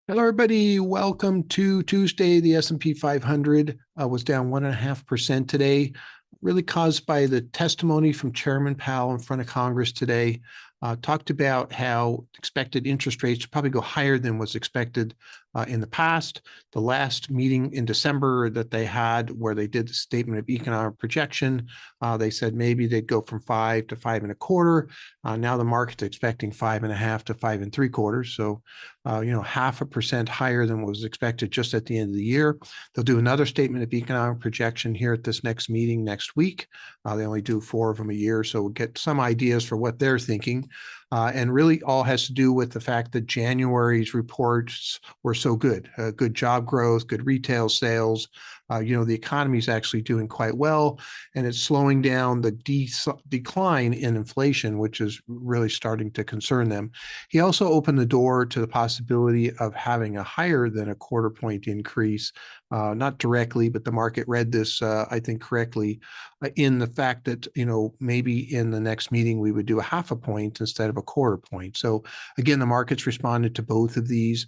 Hello, everybody. Welcome to Tuesday. The S&P 500 was down 1.5% today, really caused by the testimony from Chairman Powell in front of Congress today. Talked about how expected interest rates probably go higher than was expected in the past. The last meeting in December that they had, where they did the statement of economic projection, they said maybe they'd go from 5 to 5.25. Now the market's expecting 5.5 to 5.75. So, 0.5% higher than what was expected just at the end of the year. They'll do another statement of economic projection here at this next meeting next week. They only do 4 of them a year, so we'll get some ideas for what they're thinking. And really all has to do with the fact that January's reports were so good. Good job growth, good retail sales. The economy is actually doing quite well, and it's slowing down the decline in inflation, which is really starting to concern them. He also opened the door to the possibility of having a higher than a quarter point increase, not directly, but the market read this, I think, correctly, in the fact that, maybe in the next meeting we would do a 0.5 point instead of a quarter point. So again, the market's responded to both of these.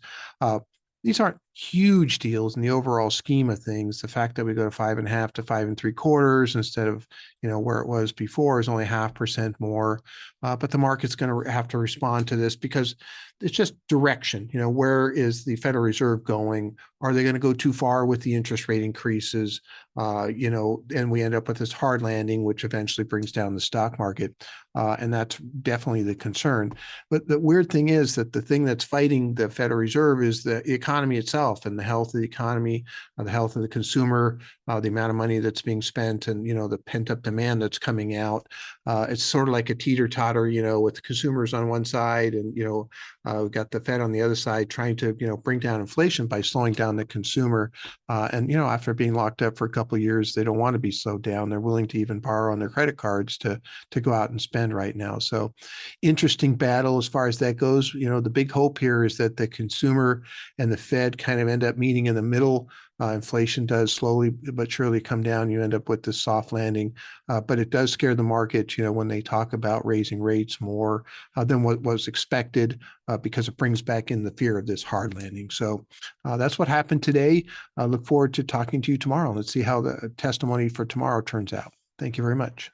These aren't huge deals in the overall scheme of things. The fact that we go to 5.5 to 5.75 instead of, where it was before is only 0.5% more. But the market's going to have to respond to this because it's just direction. Where is the Federal Reserve going? Are they going to go too far with the interest rate increases? And we end up with this hard landing, which eventually brings down the stock market. And that's definitely the concern. But the weird thing is that the thing that's fighting the Federal Reserve is the economy itself and the health of the economy, the health of the consumer, the amount of money that's being spent, and the pent-up demand that's coming out. It's sort of like a teeter-totter, with the consumers on one side, and we've got the Fed on the other side trying to bring down inflation by slowing down the consumer. And after being locked up for a couple of years, they don't want to be slowed down. They're willing to even borrow on their credit cards to go out and spend right now. So interesting battle as far as that goes. The big hope here is that the consumer and the Fed kind of end up meeting in the middle. Inflation does slowly but surely come down. You end up with this soft landing, but it does scare the market, when they talk about raising rates more than what was expected, because it brings back in the fear of this hard landing. So that's what happened today. I look forward to talking to you tomorrow. Let's see how the testimony for tomorrow turns out. Thank you very much.